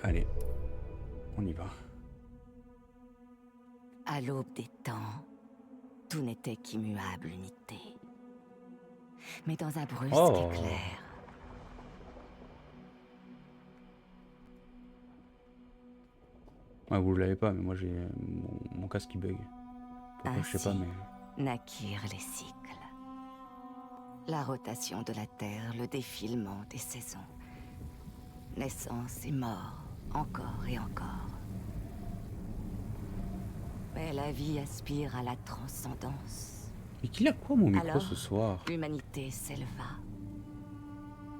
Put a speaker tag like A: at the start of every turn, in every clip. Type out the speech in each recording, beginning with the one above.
A: Allez, on y va.
B: À l'aube des temps, tout n'était qu'immuable unité. Mais dans un brusque
A: Oh,
B: éclair,
A: ouais, vous l'avez pas, mais moi j'ai mon casque qui bug. Pourquoi je sais pas,
B: ainsi
A: mais
B: naquirent les cycles. La rotation de la Terre, le défilement des saisons. Naissance et mort, encore et encore. Mais la vie aspire à la transcendance.
A: mais qu'il a quoi mon micro
B: Alors,
A: ce soir?
B: l'humanité s'éleva.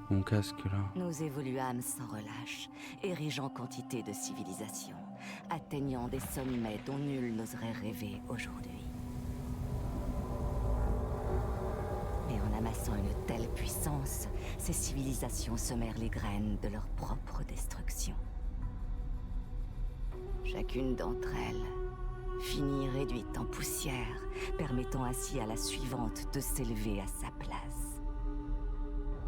A: Mon casque là.
B: Nous évoluâmes sans relâche, érigeant quantité de civilisations, atteignant des sommets dont nul n'oserait rêver aujourd'hui. Et en amassant une telle puissance, ces civilisations semèrent les graines de leur propre destruction. Chacune d'entre elles finit réduite en poussière, permettant ainsi à la suivante de s'élever à sa place.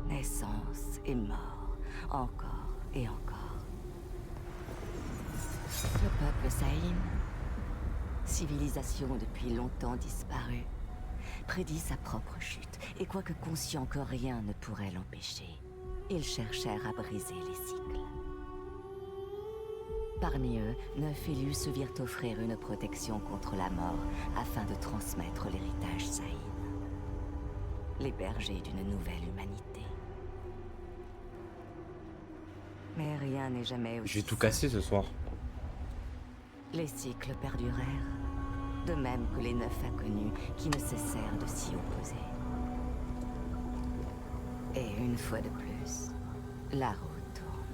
B: Naissance et mort, encore et encore. Le peuple Saïm, civilisation depuis longtemps disparue, prédit sa propre chute, et quoique conscient que rien ne pourrait l'empêcher, ils cherchèrent à briser les cycles. Parmi eux, 9 élus se virent offrir une protection contre la mort afin de transmettre l'héritage Saïm. Les bergers d'une nouvelle humanité. Mais rien n'est jamais aussi
A: J'ai tout
B: simple.
A: cassé ce soir.
B: Les cycles perdurèrent, de même que les 9 inconnus qui ne cessèrent de s'y opposer. Et une fois de plus, la roue tourne.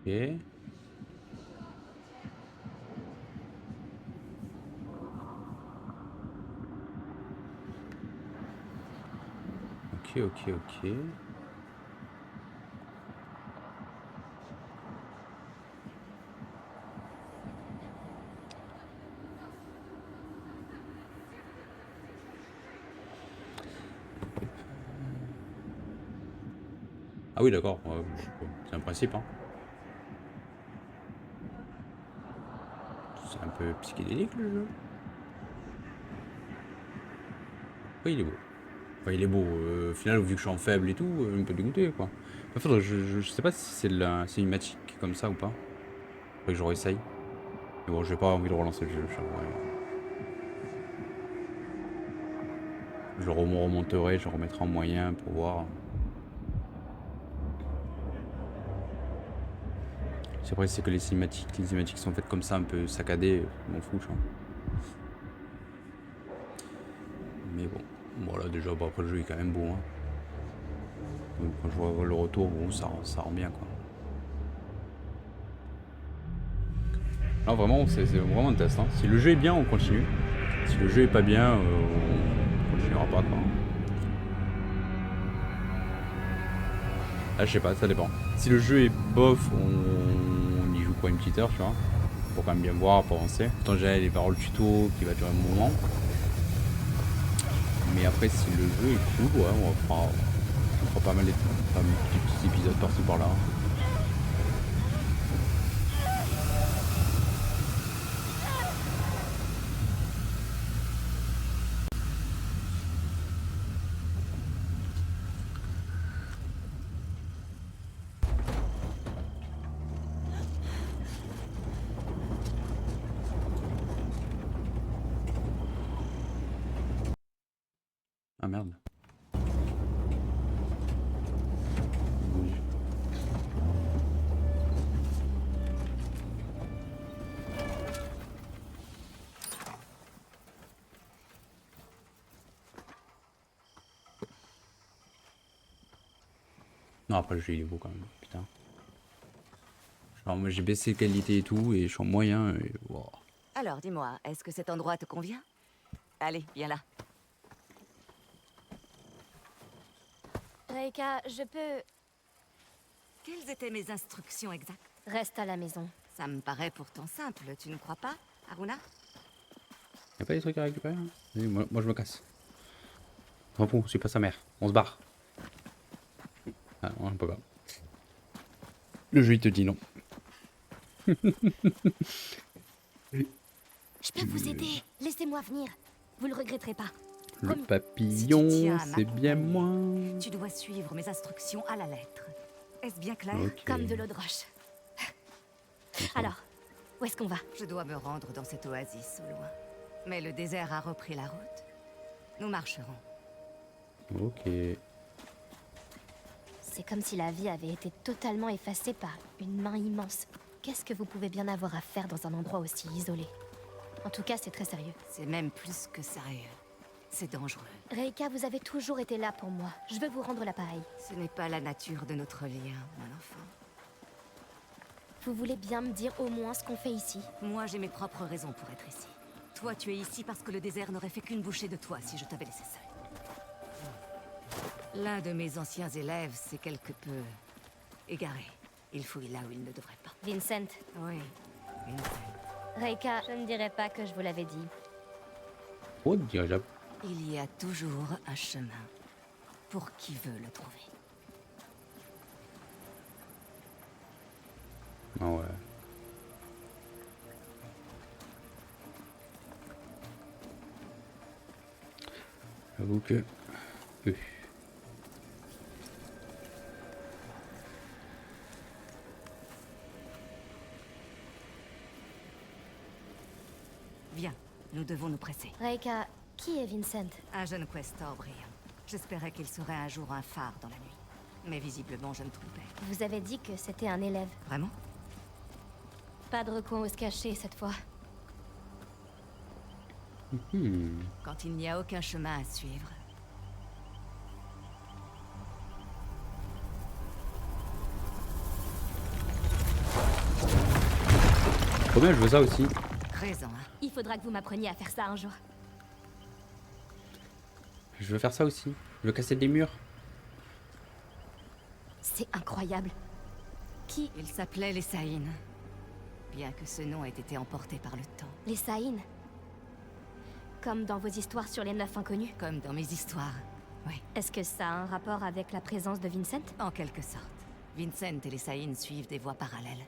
A: Ok. Ok. Ah oui, d'accord. C'est un principe, hein. C'est un peu psychédélique le jeu. Oui, il est beau. Enfin, il est beau. Au final, vu que je suis en faible et tout, il me peut dégoûter, quoi. Enfin, faudrait, je sais pas si c'est cinématique comme ça ou pas. Faudrait que je réessaye. Mais bon, j'ai pas envie de relancer le jeu. Je le remonterai, je le remettrai en moyen pour voir. C'est vrai, c'est que les cinématiques sont faites comme ça, un peu saccadées, je m'en fous, tu vois. Mais bon, voilà, déjà, bah, après le jeu est quand même beau, hein. Donc, quand je vois le retour, bon, ça rend bien, quoi. Non, vraiment, c'est vraiment un test, hein. Si le jeu est bien, on continue. Si le jeu est pas bien, on continuera pas, quoi. Ah, je sais pas, ça dépend. Si le jeu est bof, on y joue quoi, une petite heure, tu vois. Pour quand même bien voir, pour avancer. Pourtant, j'ai les paroles tuto qui va durer un moment. Mais après, si le jeu est cool, ouais, on fera pas mal de petits épisodes par-ci par-là. Ah merde. Non, après le jeu il est beau quand même, putain. Genre moi j'ai baissé qualité et tout, et je suis en moyen, et wow.
B: Alors, dis-moi, est-ce que cet endroit te convient? Allez, viens là.
C: Reika, je peux...
B: Quelles étaient mes instructions exactes?
C: Reste à la maison.
B: Ça me paraît pourtant simple, tu ne crois pas, Haruna?
A: Y'a pas des trucs à récupérer hein? Vas-y, moi je me casse. Enfin bon, c'est pas sa mère, on se barre. Ah non, on peut pas. Le jeu il te dit non.
C: Je peux vous aider. Laissez-moi venir. Vous le regretterez pas.
A: Le
C: Comme-
A: papillon,
B: Si tu tiens à
A: c'est bien
B: m'accompagner,
A: moi.
B: Tu dois suivre mes instructions à la lettre. Est-ce bien clair?
A: Ok.
C: Comme de l'eau de roche. Alors, où est-ce qu'on va?
B: Je dois me rendre dans cette oasis au loin. Mais le désert a repris la route. Nous marcherons.
A: Ok.
C: C'est comme si la vie avait été totalement effacée par une main immense. Qu'est-ce que vous pouvez bien avoir à faire dans un endroit aussi isolé? En tout cas, c'est très sérieux.
B: C'est même plus que sérieux. C'est dangereux.
C: Reika, vous avez toujours été là pour moi. Je veux vous rendre l'appareil.
B: Ce n'est pas la nature de notre lien, mon enfant.
C: Vous voulez bien me dire au moins ce qu'on fait ici?
B: Moi, j'ai mes propres raisons pour être ici. Toi, tu es ici parce que le désert n'aurait fait qu'une bouchée de toi si je t'avais laissé seul. L'un de mes anciens élèves s'est quelque peu égaré. Il fouille là où il ne devrait pas.
C: Vincent.
B: Oui, Vincent.
C: Reika, je ne dirais pas que je vous l'avais dit.
A: Oh, dirigeable.
B: Il y a toujours un chemin pour qui veut le trouver.
A: Ah ouais. J'avoue que...
B: Viens, nous devons nous presser.
C: Reika, qui est Vincent?
B: Un jeune questor brillant. J'espérais qu'il serait un jour un phare dans la nuit. Mais visiblement, je me trompais.
C: Vous avez dit que c'était un élève.
B: Vraiment?
C: Pas de recoin où se cacher cette fois.
B: Quand il n'y a aucun chemin à suivre.
A: Trop bien, je veux ça aussi.
B: Raison, hein?
C: Il faudra que vous m'appreniez à faire ça un jour.
A: Je veux faire ça aussi. Je veux casser des murs.
C: C'est incroyable. Qui?
B: Ils s'appelaient les Saïnes. Bien que ce nom ait été emporté par le temps.
C: Les Saïnes. Comme dans vos histoires sur les 9 inconnus.
B: Comme dans mes histoires. Oui,
C: Est-ce que ça a un rapport avec la présence de Vincent?
B: en quelque sorte. Vincent et les Saïnes suivent des voies parallèles.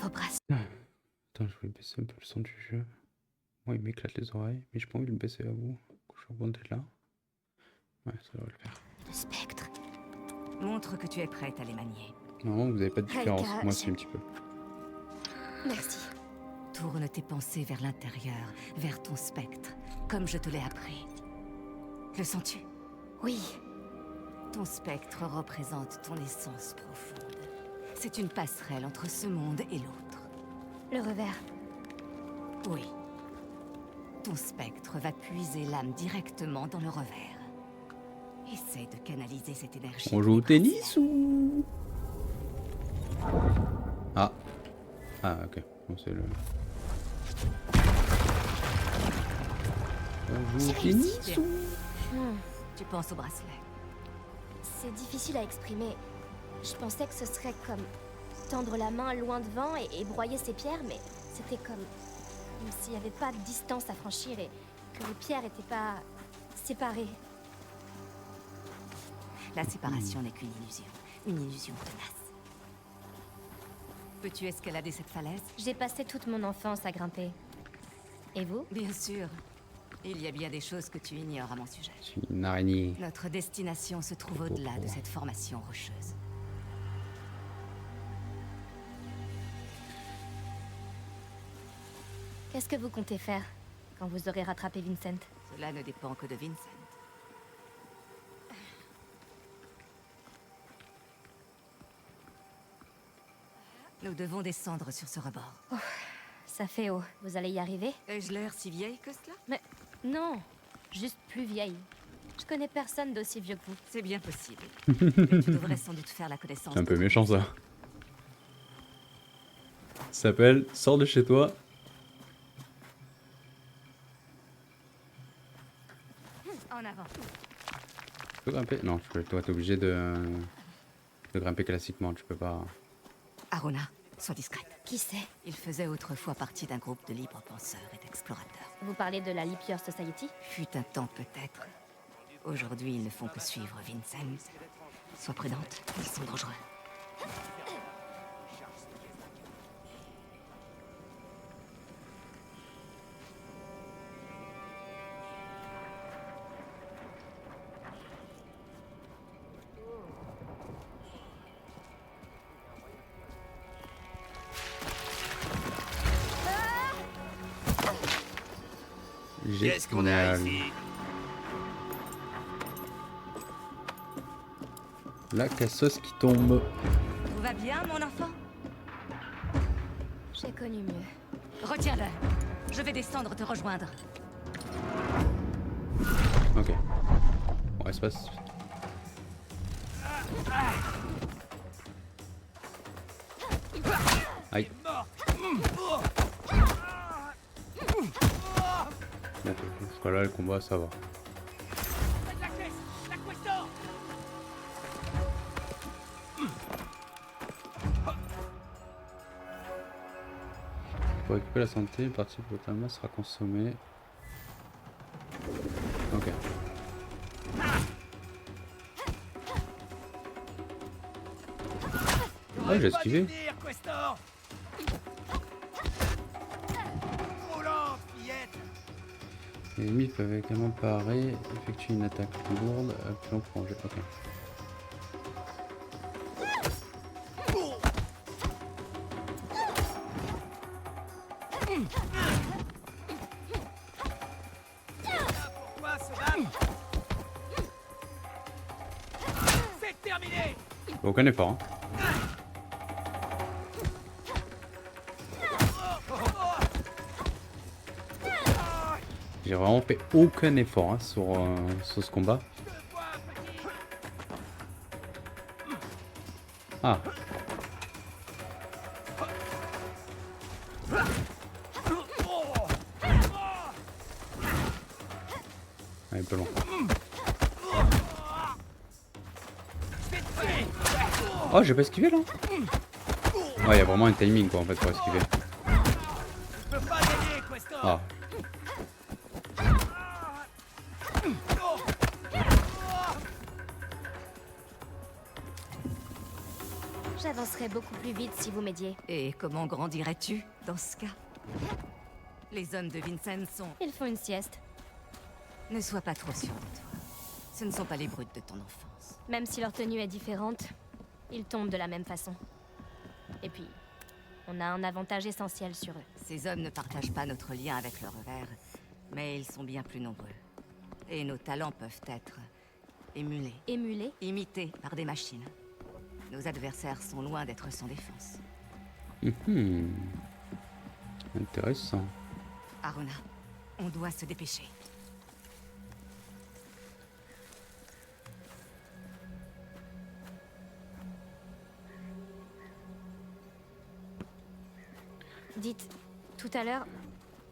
C: Vos brasses.
A: Attends, je voulais baisser un peu le son du jeu. Moi, il m'éclate les oreilles, mais j'ai pas envie de le baisser à vous. Je suis rebondé là. Ouais, ça devrait le faire.
C: Le spectre.
B: Montre que tu es prête à les manier.
A: Non, vous avez pas de différence.
C: Reika,
A: Moi, c'est un petit peu.
C: Merci.
B: Tourne tes pensées vers l'intérieur, vers ton spectre, comme je te l'ai appris. Le sens-tu?
C: Oui.
B: Ton spectre représente ton essence profonde. C'est une passerelle entre ce monde et l'autre.
C: Le revers.
B: Oui. Ton spectre va puiser l'âme directement dans le revers. Essaie de canaliser cette énergie.
A: On joue au tennis ou... Ah. Ah, ok. Bon, c'est le... On joue au tennis ou...
B: Tu penses au bracelet.
C: C'est difficile à exprimer. Je pensais que ce serait comme tendre la main loin devant et broyer ses pierres, mais c'était comme s'il n'y avait pas de distance à franchir et que les pierres n'étaient pas séparées.
B: La séparation n'est qu'une illusion tenace. Peux-tu escalader cette falaise?
C: J'ai passé toute mon enfance à grimper. Et vous?
B: Bien sûr. Il y a bien des choses que tu ignores à mon sujet.
A: Je suis une araignée.
B: Notre destination se trouve au-delà de cette formation rocheuse.
C: Qu'est-ce que vous comptez faire quand vous aurez rattrapé Vincent?
B: Cela ne dépend que de Vincent. Nous devons descendre sur ce rebord.
C: Ça fait haut. Vous allez y arriver?
B: Ai-je l'air si vieille que cela?
C: Mais non, juste plus vieille. Je connais personne d'aussi vieux que vous.
B: C'est bien possible. Mais tu devrais sans doute faire la connaissance.
A: C'est un peu méchant ça. Ça s'appelle Sors de chez toi.
B: En avant.
A: Tu peux grimper? Non, toi t'es obligé de grimper classiquement, tu peux pas.
B: Aruna, sois discrète.
C: Qui c'est?
B: Il faisait autrefois partie d'un groupe de libres penseurs et d'explorateurs.
C: Vous parlez de la Leap Year Society?
B: Fut un temps peut-être. Aujourd'hui, ils ne font que suivre Vincent. Sois prudente, ils sont dangereux.
D: Qu'est-ce qu'on a
A: Génial.
D: ici?
A: La casseuse qui tombe.
B: Tout va bien, mon enfant?
C: J'ai connu mieux.
B: Retiens-le. Je vais descendre te rejoindre.
A: Ok. Bon, espace. Aïe. Bon, jusqu'à là, le combat, ça va. Pour récupérer la santé, une partie de votre âme sera consommée. Ok. Ah, j'ai esquivé. Les ennemis peuvent également parer, effectuer une attaque lourde, plus long prolongé. Ok.
D: C'est terminé.
A: Aucun effort. Hein. J'ai vraiment fait aucun effort hein, sur ce combat. Ah. Ah, il est pas long. Oh, j'ai pas esquivé là. Ouais, il y a vraiment un timing quoi en fait pour esquiver.
D: Je peux pas gagner, Questor.
A: Ah.
C: J'avancerai beaucoup plus vite si vous m'aidiez.
B: Et comment grandirais-tu dans ce cas? Les hommes de Vincent sont...
C: Ils font une sieste.
B: Ne sois pas trop sûr de toi. Ce ne sont pas les brutes de ton enfance.
C: Même si leur tenue est différente, ils tombent de la même façon. Et puis, on a un avantage essentiel sur eux.
B: Ces hommes ne partagent pas notre lien avec le revers, mais ils sont bien plus nombreux. Et nos talents peuvent être émulés,
C: Émulés,
B: imités par des machines. Nos adversaires sont loin d'être sans défense.
A: Mhm. Intéressant.
B: Aruna, on doit se dépêcher.
C: dites, tout à l'heure,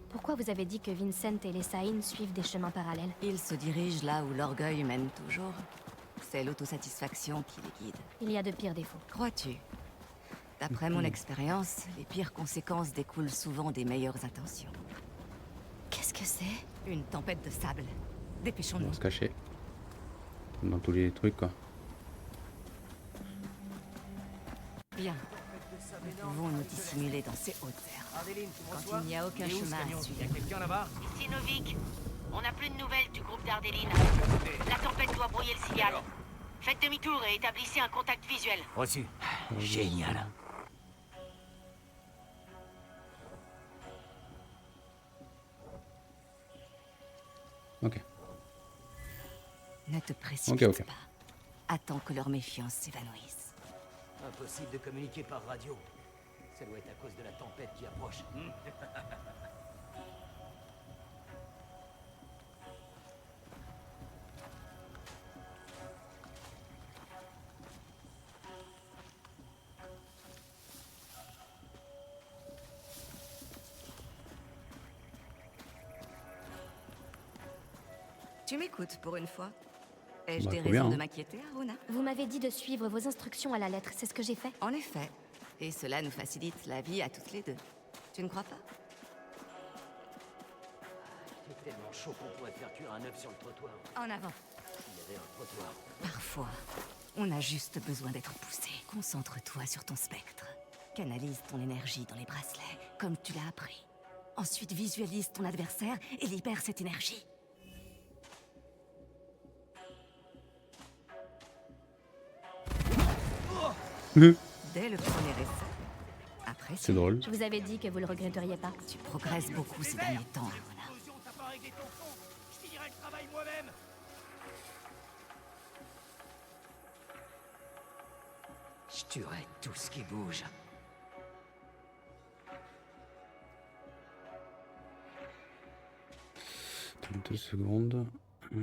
C: pourquoi vous avez dit que Vincent et les Saïn suivent des chemins parallèles?
B: Ils se dirigent là où l'orgueil mène toujours. C'est l'autosatisfaction qui les guide.
C: Il y a de pires défauts.
B: Crois-tu? D'après mon expérience, les pires conséquences découlent souvent des meilleures intentions.
C: Qu'est-ce que c'est?
B: Une tempête de sable.
A: On
B: Dépêchons-nous.
A: va se cacher. Dans tous les trucs quoi.
B: Bien. Nous pouvons nous dissimuler dans ces hautes herbes.
D: Ardeline, tu me
B: Quand
D: reçois?
B: il n'y a aucun
D: Il est où, ce
B: chemin à
D: camion?
B: suivre.
D: Y a quelqu'un là-bas?
E: Ici Novik. On n'a plus de nouvelles du groupe d'Ardeline. La tempête doit brouiller le signal. Faites demi-tour et établissez un contact visuel.
D: Reçu. Génial.
A: Ok.
B: Ne te précipite
A: Ok.
B: pas. Attends que leur méfiance s'évanouisse.
D: Impossible de communiquer par radio. Ça doit être à cause de la tempête qui approche.
B: Tu m'écoutes pour une fois. Ai-je
A: Bah,
B: des
A: trop bien,
B: raisons de
A: hein.
B: m'inquiéter, Aruna?
C: Vous m'avez dit de suivre vos instructions à la lettre, c'est ce que j'ai fait.
B: En effet. Et cela nous facilite la vie à toutes les deux. Tu ne crois pas?
D: C'est tellement chaud qu'on pourrait faire cuire un œuf sur le trottoir.
B: En avant.
D: S'il y avait un trottoir.
B: Parfois, on a juste besoin d'être poussé. Concentre-toi sur ton spectre. Canalise ton énergie dans les bracelets, comme tu l'as appris. Ensuite, visualise ton adversaire et libère cette énergie. Dès le premier essai. Après,
A: C'est drôle.
C: Je vous avais dit que vous le regretteriez pas.
B: Tu progresses beaucoup ces derniers temps, Aruna.
D: Explosion, t'as pas réglé ton fond. Je finirai le travail moi-même. Je tuerai tout ce qui bouge.
A: 32 secondes. Ouais.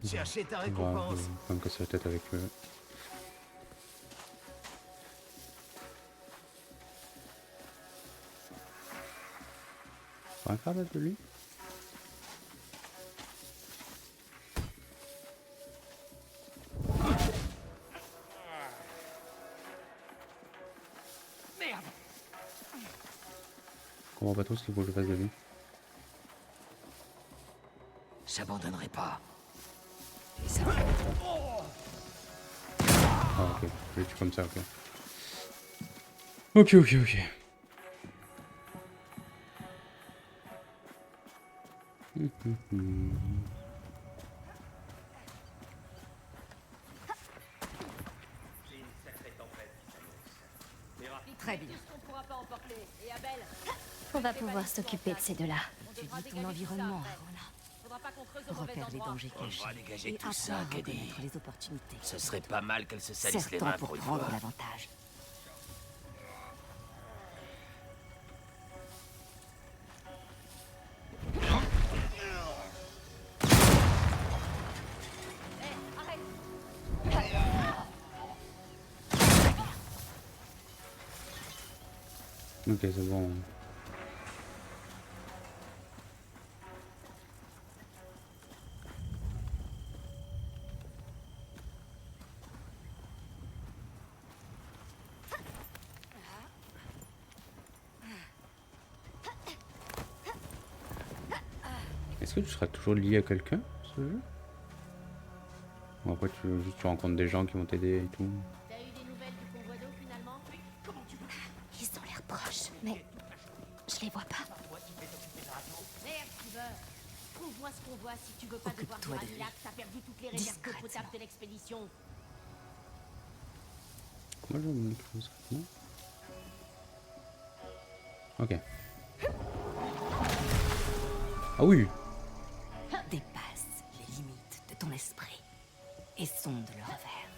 D: Cherchez ta
A: On va
D: récompense.
A: pas me casser la tête avec eux. Pas un crabe de lui?
D: Merde.
A: Je comprends pas trop ce qu'il faut que je fasse de lui.
D: J'abandonnerai pas.
B: Et ça,
A: Ah ok, je le tue comme ça, ok. Ok, ok, ok.
B: très bien.
C: On va pouvoir s'occuper de ces deux-là.
B: Tu dis ton environnement, Aruna. Repère les dangers cachés.
D: va dégager
B: Et
D: tout
B: apprends
D: ça,
B: à
D: Caddy.
B: reconnaître les opportunités.
D: Ce serait pas mal qu'elle se salisse les
B: Serre-t'en
D: mains
B: pour
D: pour une
B: prendre
D: fois.
B: l'avantage.
A: Ok, c'est bon. Est-ce que tu seras toujours lié à quelqu'un, ce jeu? Ou après tu rencontres des gens qui vont t'aider et tout?
C: T'as eu des nouvelles du convoi d'eau finalement? Ils ont l'air proches, mais je les vois pas.
E: Merde, Steven. Trouve-moi ce qu'on voit si tu veux pas devoir
B: Occupe-toi
E: boire
B: de
E: du
B: lui.
E: lac. T'as perdu toutes les réserves d'eau
B: Discrètement.
E: potable de l'expédition.
A: Comment je vais me montrer discrètement? Ok. Ah oui!
B: Dépasse les limites de ton esprit et sonde le revers.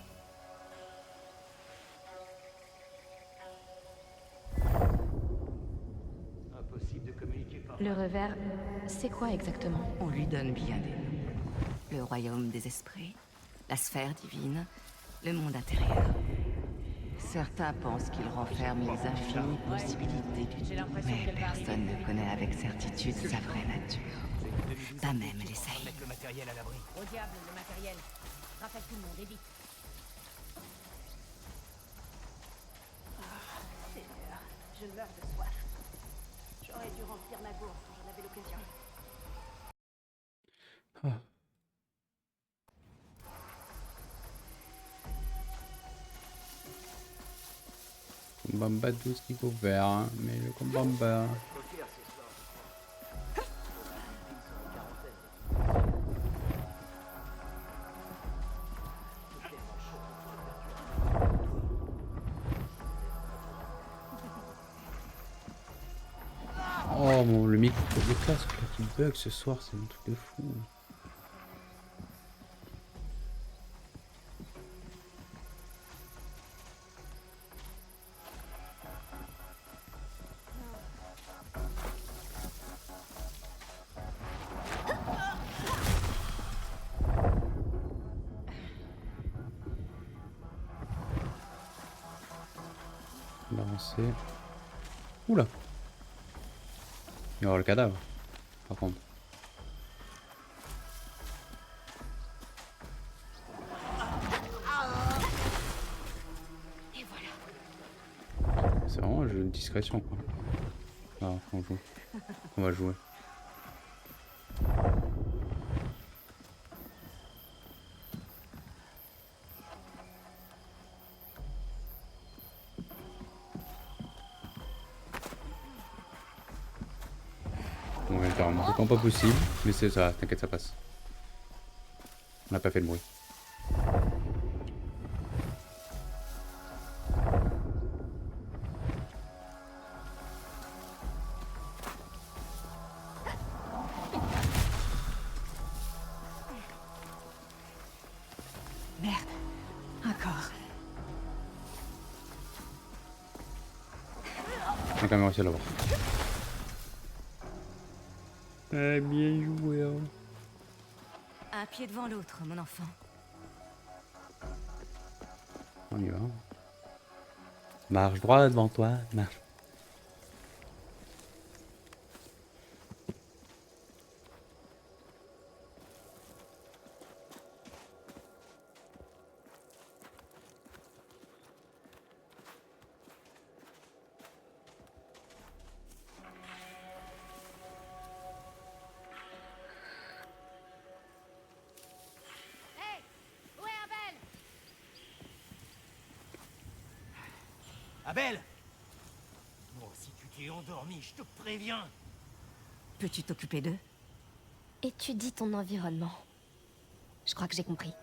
D: Impossible de communiquer par
C: Le revers, c'est quoi exactement?
B: On lui donne bien des noms. Le royaume des esprits, la sphère divine, le monde intérieur. Certains pensent qu'il renferme les infinies possibilités du tout, mais personne ne connaît avec certitude sa vraie nature. Pas même les saillies.
D: mettre le matériel à l'abri.
E: Au diable, le matériel. Rappelle tout le monde, et vite. Seigneur, je meurs de soif. J'aurais dû remplir ma gourde quand j'en avais l'occasion.
A: Ah. Combat tout ce qu'il faut faire, hein, mais le combat. le micro de casque là, qui bug ce soir, c'est un truc de fou. On va avancer. Oula. Il va y avoir le cadavre, par contre.
B: Et voilà.
A: C'est vraiment un jeu de discrétion quoi. Ah, on joue. On va jouer. On va le faire en temps pas possible, mais c'est ça, t'inquiète, ça passe. On n'a pas fait de bruit.
B: Merde. Encore.
A: On a quand même réussi à l'avoir. Bien joué. Hein.
B: Un pied devant l'autre, mon enfant.
A: On y va. Marche droit devant toi, marche.
C: Hey, où est Abel?
D: Abel! Bon, si tu t'es endormi, je te préviens.
B: Peux-tu t'occuper d'eux?
C: Étudie ton environnement. Je crois que j'ai compris.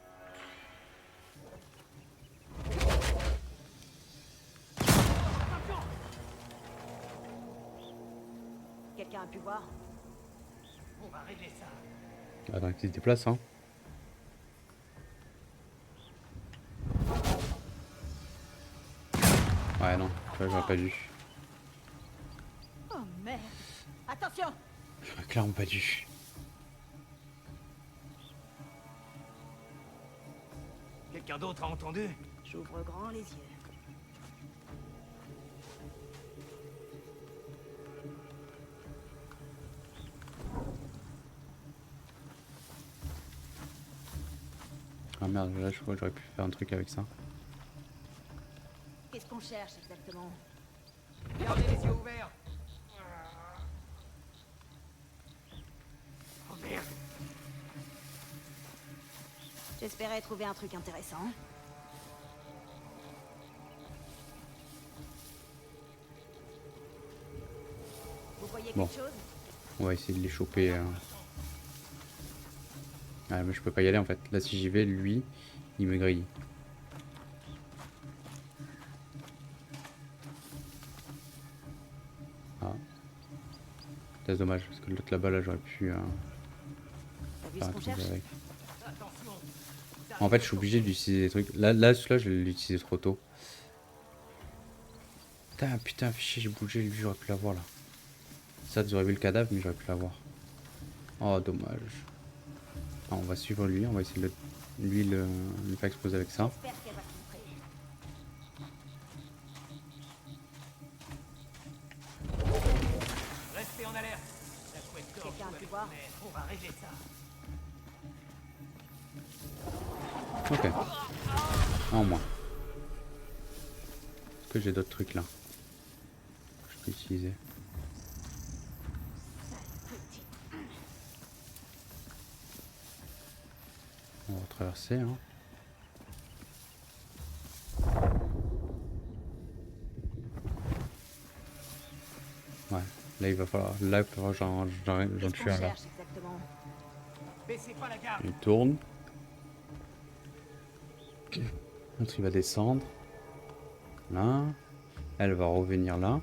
E: Quelqu'un a pu voir?
D: On va régler ça.
A: Attends qu'il se déplace, hein. Ouais, non, ça j'aurais pas dû.
E: Oh merde! Attention!
A: J'aurais clairement pas dû.
D: Quelqu'un d'autre a entendu?
E: J'ouvre grand les yeux.
A: Ah merde, là je crois que j'aurais pu faire un truc avec ça.
E: Qu'est-ce qu'on cherche exactement?
D: Gardez les yeux ouverts. Oh merde.
E: J'espérais trouver un truc intéressant. Vous voyez
A: Bon.
E: quelque chose?
A: On va essayer de les choper. Ah mais je peux pas y aller en fait. Là si j'y vais, lui, il me grille. Ah. C'est dommage parce que l'autre là-bas là j'aurais pu
E: T'as vu
A: faire
E: ce
A: un
E: qu'on
A: truc
E: cherche?
A: avec.
D: Attention.
A: En fait je suis obligé d'utiliser des trucs. Là celui-là je l'ai utilisé trop tôt. Putain fichier j'ai bougé, lui j'aurais pu l'avoir là. Ça tu aurais vu le cadavre mais j'aurais pu l'avoir. Oh dommage. Ah, on va suivre lui, on va essayer de lui le faire exploser avec ça.
E: J'espère qu'elle va compris.
D: Restez en alerte. La couette d'or
E: Quelqu'un a
D: doit
E: pu
D: être
E: voir?
D: ouverte. On va régler ça.
A: Ok. En moins. Est-ce que j'ai d'autres trucs là que je peux utiliser? On va traverser hein. Ouais, là il va falloir, j'en
E: Qu'est-ce
A: tue
E: qu'on
A: un là.
E: cherche exactement?
D: Baissez pas la garde.
A: Il tourne. L'autre il va descendre. Là. Elle va revenir là.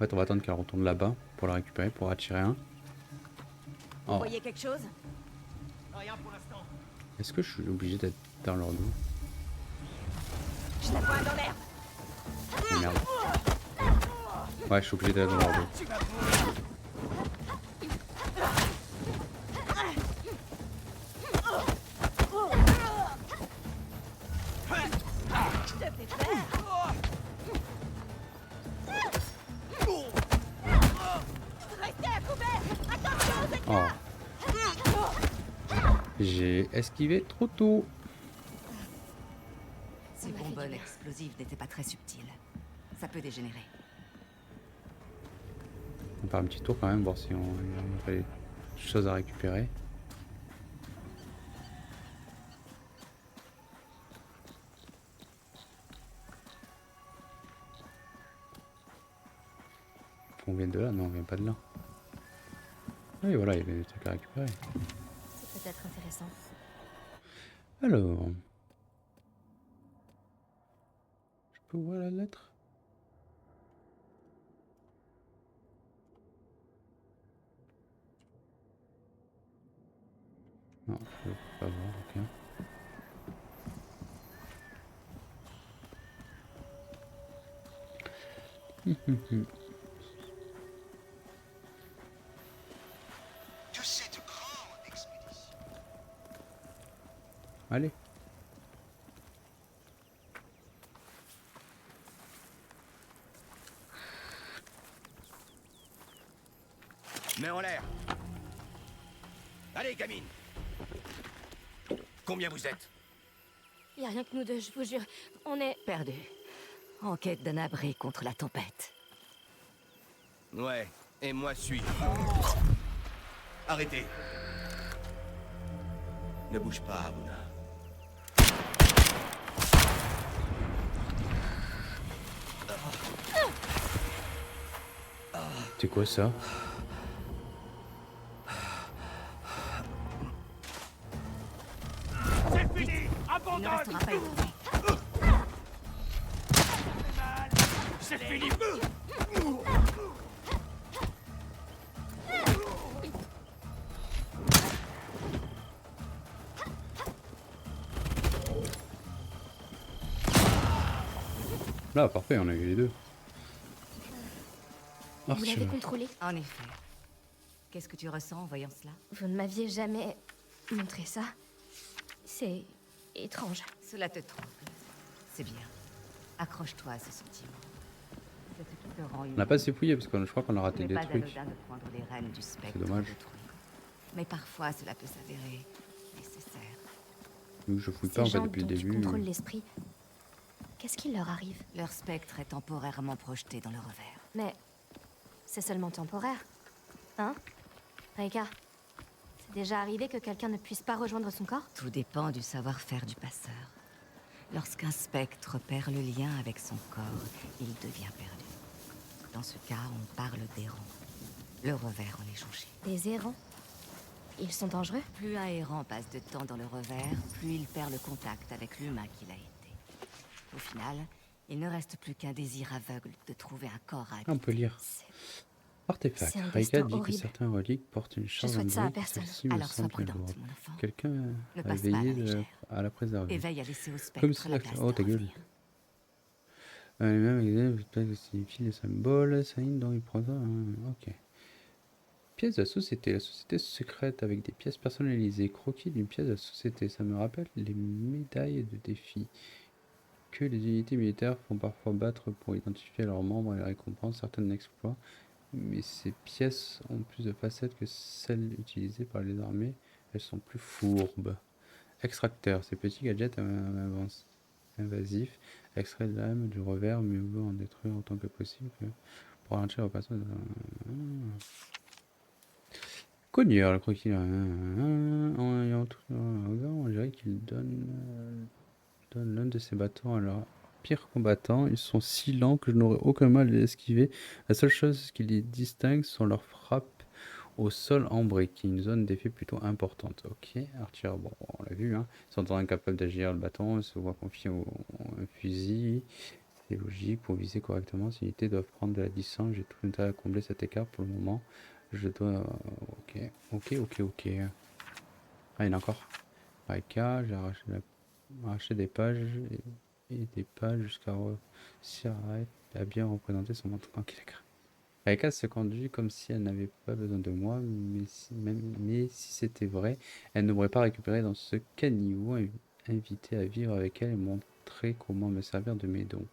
A: fait, on va attendre qu'elle retourne là-bas pour la récupérer, pour attirer un.
E: Vous
A: Oh.
E: voyez quelque chose?
D: Rien pour l'instant.
A: Est-ce que je suis obligé d'être dans leur dos?
E: Je la vois dans l'herbe.
A: Oh, merde. Ouais, je suis obligé d'être dans leur dos.
E: Je te fais peur. Restez à couvert. Attention aux éclats.
A: Oh. J'ai esquivé trop tôt.
B: Ces bonbonnes explosives n'étaient pas très subtiles. Ça peut dégénérer.
A: On va faire un petit tour quand même, voir si on a des choses à récupérer. On vient de là? Non, on vient pas de là. Oui, voilà, il y avait des trucs à récupérer.
C: C'est peut-être intéressant.
A: Alors... Je peux ouvrir la lettre? Non, je peux pas voir, ok.
F: Que cette grande expédition.
A: Allez.
D: Mets en l'air. Allez, gamine. Combien vous êtes?
C: Y a rien que nous deux, je vous jure. On est...
B: Perdu. En quête d'un abri contre la tempête.
D: Ouais, et moi suis. Arrêtez. Ne bouge pas, Abuna.
A: C'est quoi ça?
D: C'est fini.
B: Il ne
D: Abandonne.
B: restera pas une vie.
D: C'est fini.
A: Là, parfait, on a eu les deux.
C: Vous l'avez
A: Arthur.
C: contrôlé.
B: En effet. Qu'est-ce que tu ressens en voyant cela?
C: Vous ne m'aviez jamais montré ça. C'est étrange.
B: Cela te trouble. C'est bien. Accroche-toi à ce sentiment. C'est ce qui te rend
A: On n'a
B: humain.
A: pas assez fouillé parce que je crois qu'on a
B: Ce
A: raté
B: n'est
A: des
B: pas
A: trucs.
B: anodin de prendre les rênes du spectre
A: dommage.
B: d'autrui. Mais parfois, cela peut s'avérer nécessaire.
A: Vu que je fouille
C: Ces
A: pas en fait
C: gens
A: depuis le
C: dont tu
A: début.
C: contrôles l'esprit, qu'est-ce qui leur arrive?
B: Leur spectre est temporairement projeté dans le revers.
C: Mais c'est seulement temporaire. Hein, Reika? C'est déjà arrivé que quelqu'un ne puisse pas rejoindre son corps?
B: Tout dépend du savoir-faire du passeur. Lorsqu'un spectre perd le lien avec son corps, il devient perdu. Dans ce cas, on parle d'errant. Le revers en est jonché.
C: Des errants? Ils sont dangereux?
B: Plus un errant passe de temps dans le revers, plus il perd le contact avec l'humain qu'il a été. Au final, il ne reste plus qu'un désir aveugle de trouver un corps à
A: Ah, on peut lire.
C: C'est-
A: Artefact.
C: C'est un
A: Reika
C: destin
A: dit que
C: horrible.
A: certains reliques portent une charge
C: souhaite ça à
A: symbolique,
C: personne.
A: celle-ci me
B: Alors sois
A: semble bien
B: prudente,
A: lourde.
B: mon enfant.
A: Quelqu'un
B: Ne
A: a
B: passe pas à la
A: veillé
B: légère.
A: à la préserver.
B: Et veille à laisser au spectre
A: Comme si
B: la
A: la...
B: place
A: Oh
B: de
A: ta gueule.
B: revenir.
A: Les mêmes exemples peut signifie les symboles, signes dont il prend ça. Ok. Pièce de la société. La société secrète avec des pièces personnalisées. Croquis d'une pièce de la société. Ça me rappelle les médailles de défi que les unités militaires font parfois battre pour identifier leurs membres et les récompenses certains exploits. Mais ces pièces ont plus de facettes que celles utilisées par les armées. Elles sont plus fourbes. Extracteur. Ces petits gadgets invasifs extraient de l'âme du revers, mais veut en détruire autant que possible pour ralentir le passage. Cogneur, le croquis. En ayant tout on dirait qu'il donne l'un de ses bâtons à leur pire combattant. Ils sont si lents que je n'aurais aucun mal à les esquiver. La seule chose qui les distingue sont leurs frappes au sol en briques, une zone d'effet plutôt importante. Ok, Arthur, bon, on l'a vu, hein. Ils sont incapables d'agir le bâton, ils se voient confier au fusil. C'est logique, pour viser correctement, ces unités doivent prendre de la distance. J'ai tout intérêt à combler cet écart pour le moment. Je dois... ok. Ah, il y en a encore. Raika, j'ai arraché des pages et des pages jusqu'à réussir à bien représenter son montre. Ok, d'accord. Raika se conduit comme si elle n'avait pas besoin de moi, mais si c'était vrai, elle n'aurait pas récupéré dans ce caniveau, invité à vivre avec elle et montrer comment me servir de mes dons.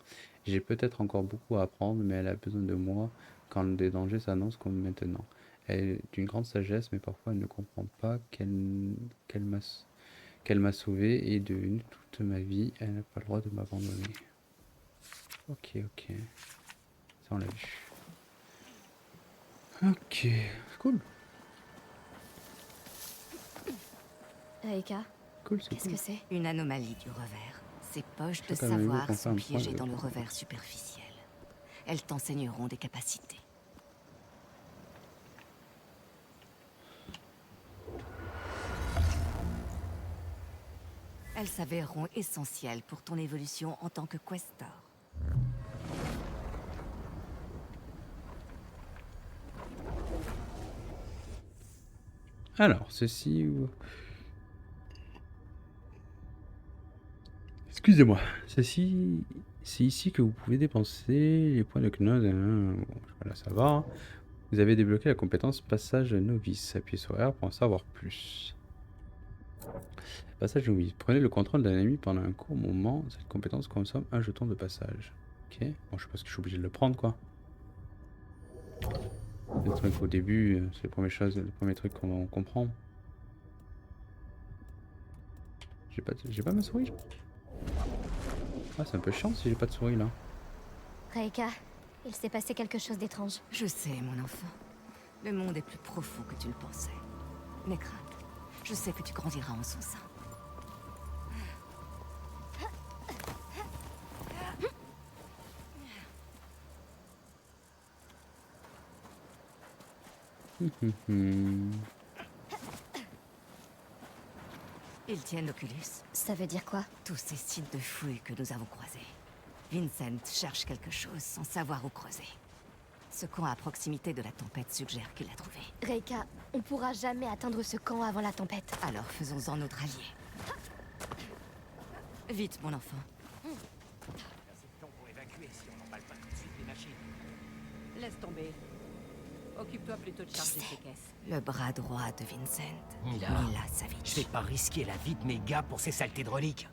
A: J'ai peut-être encore beaucoup à apprendre, mais elle a besoin de moi quand des dangers s'annoncent comme maintenant. Elle est d'une grande sagesse, mais parfois elle ne comprend pas qu'elle m'a sauvé et devenu toute ma vie. Elle n'a pas le droit de m'abandonner. Ok. Ça on l'a vu. Ok, cool.
C: Aika,
A: Cool, c'est
C: qu'est-ce
A: cool.
C: que c'est?
B: Une anomalie du revers. Ces poches de
A: Chaque anomalie
B: savoir
A: confère
B: sont
A: un point
B: piégées
A: de-
B: dans le revers superficiel. Elles t'enseigneront des capacités. Elles s'avéreront essentielles pour ton évolution en tant que questor.
A: Alors, excusez-moi. Ceci... C'est ici que vous pouvez dépenser les points de gnose. Bon, voilà, ça va. Hein. Vous avez débloqué la compétence passage novice. Appuyez sur R pour en savoir plus. Passage novice. Prenez le contrôle d'un ennemi pendant un court moment. Cette compétence consomme un jeton de passage. Ok. Bon, je sais pas ce que je suis obligé de le prendre, quoi. Le truc au début, c'est les premières choses, le premier truc qu'on comprend. J'ai pas ma souris. Ah, c'est un peu chiant si j'ai pas de souris là.
C: Reika, il s'est passé quelque chose d'étrange.
B: Je sais, mon enfant. Le monde est plus profond que tu le pensais. N'aie crainte. Je sais que tu grandiras en son sein. Ils tiennent l'Oculus.
C: Ça veut dire quoi?
B: Tous ces sites de fouilles que nous avons croisés. Vincent cherche quelque chose sans savoir où creuser. Ce camp à proximité de la tempête suggère qu'il l'a trouvé.
C: Reika, on pourra jamais atteindre ce camp avant la tempête.
B: Alors faisons-en notre allié. Vite, mon enfant.
D: Assez de temps pour évacuer si on n'emballe pas tout de suite les machines.
G: Laisse tomber. Occupe-toi plutôt de charger ces caisses.
B: Le bras droit de Vincent.
D: Mila.
B: Mila
D: Je
B: Savitch.
D: vais pas risquer la vie de mes gars pour ces saletés de reliques.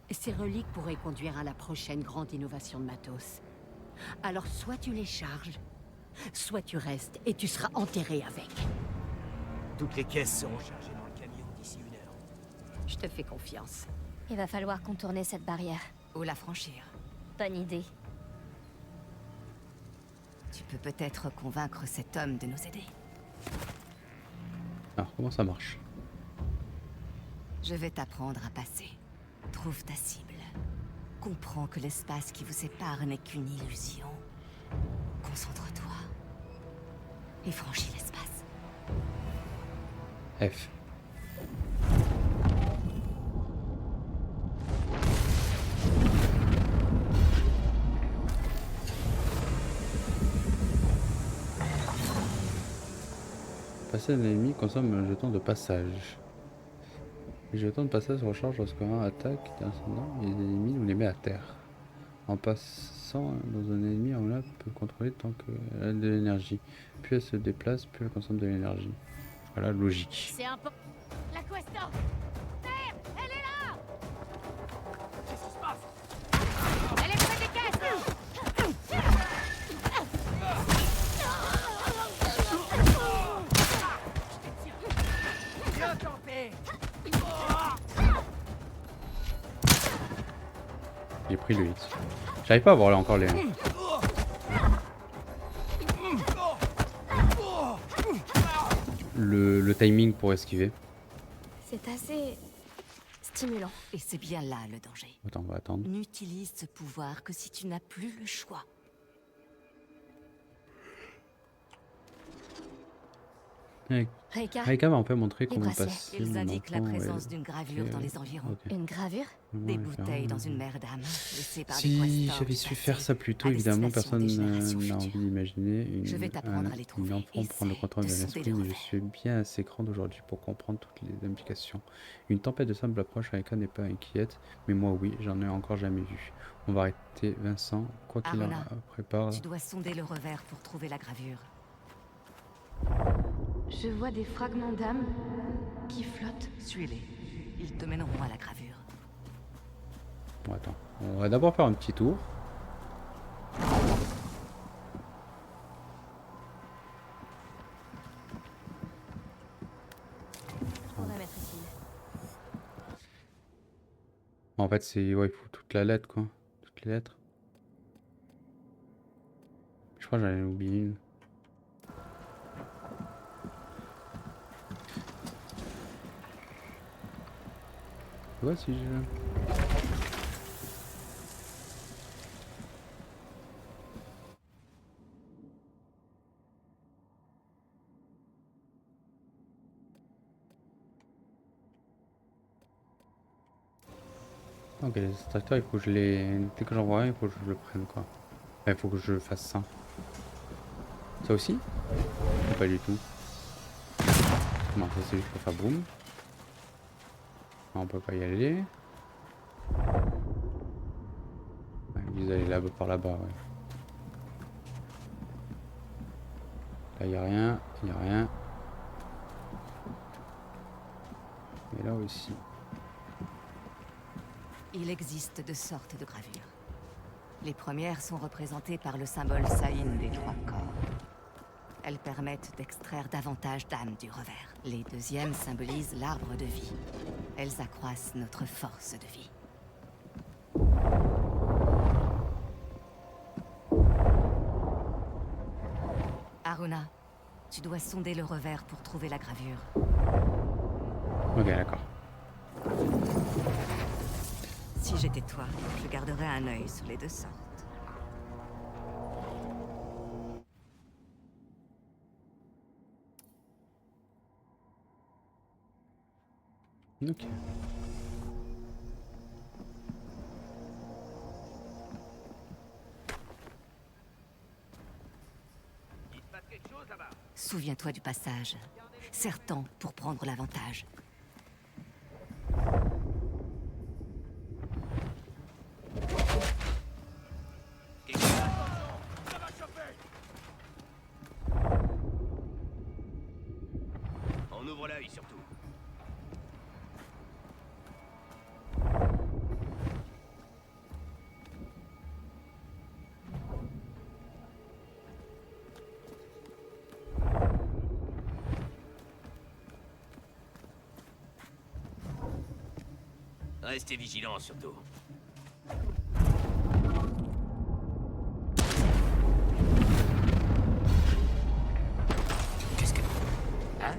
G: Ces reliques pourraient conduire à la prochaine grande innovation de matos. Alors soit tu les charges, soit tu restes et tu seras enterré avec.
D: Toutes les caisses seront chargées dans le camion d'ici 1 heure.
G: Je te fais confiance.
C: Il va falloir contourner cette barrière.
B: Ou la franchir.
C: Bonne idée.
B: Tu peux peut-être convaincre cet homme de nous aider.
A: Alors, comment ça marche?
B: Je vais t'apprendre à passer. Trouve ta cible. Comprends que l'espace qui vous sépare n'est qu'une illusion. Concentre-toi. Et franchis l'espace.
A: F. Passer un ennemi consomme un jeton de passage. Les jetons de passage se rechargent lorsqu'un attaque descendant et les élimine ou les met à terre. En passant dans un ennemi, on peut contrôler tant qu'elle a de l'énergie. Plus elle se déplace, plus elle consomme de l'énergie. Voilà, logique.
C: C'est important. La Cuesta! Terre! Elle est là!
D: Qu'est-ce qui se passe?
C: Elle est près des caisses!
D: Bien tenté!
A: J'ai pris le hit. J'arrive pas à voir là encore les... Le timing pour esquiver.
C: C'est assez stimulant.
B: Et c'est bien là le danger.
A: Attends, on va attendre.
B: N'utilise ce pouvoir que si tu n'as plus le choix.
A: Ouais.
C: Reika,
A: Reika m'a un peu montré
C: Les
A: comment
C: bracelets.
A: passer.
B: Ils
A: mon
B: indiquent la
A: enfant et-
B: présence d'une gravure dans
A: et-
B: les environs.
A: ok.
C: une gravure?
B: Des
A: Ouais,
B: bouteilles
A: clairement.
B: dans une mer d'âme, laissées par des
A: Si
B: questors
A: j'avais
B: du
A: su
B: passé,
A: faire ça plus tôt,
B: à
A: évidemment,
B: destination des
A: personne
B: générations
A: n'a envie
B: futures.
A: d'imaginer
B: Je vais t'apprendre à les trouver
A: une enfant
B: et
A: prendre le
B: essaie
A: contrôle
B: de
A: de
B: sonder
A: l'esprit,
B: les
A: mais je
B: revers.
A: suis bien assez grande aujourd'hui pour comprendre toutes les implications. Une tempête de sable approche, Reika n'est pas inquiète, mais moi oui, j'en ai encore jamais vu. On va arrêter Vincent, quoi qu'il en
B: Aruna,
A: prépare.
B: Tu dois sonder le revers pour trouver la gravure.
C: Je vois des fragments d'âme qui flottent.
B: Suis-les. Ils te mèneront à la gravure.
A: Bon, attends, on va d'abord faire un petit tour.
C: On va mettre ici.
A: En fait, c'est ouais, il faut toute la lettre quoi, toutes les lettres. Je crois que j'en ai oublié une. Tu vois si je... Ok, les extracteurs, il faut que je les... Dès que j'en vois un, il faut que je le prenne quoi. Enfin, il faut que je fasse ça. Ça aussi? Ou pas du tout. Non, ça c'est juste pour faire boum. Non, on peut pas y aller. Ouais, ils disent aller là-bas par là-bas, ouais. Là, y a rien, y a rien. Et là aussi.
B: Il existe deux sortes de gravures. Les premières sont représentées par le symbole Saïn des trois corps. Elles permettent d'extraire davantage d'âme du revers. Les deuxièmes symbolisent l'arbre de vie. Elles accroissent notre force de vie. Aruna, tu dois sonder le revers pour trouver la gravure.
A: Ok, d'accord.
B: Si j'étais toi, je garderais un œil sur les deux sortes.
A: Ok.
B: Souviens-toi du passage. Serre-t'en pour prendre l'avantage.
D: On ouvre l'œil surtout. Restez vigilants surtout. Qu'est-ce que... Hein?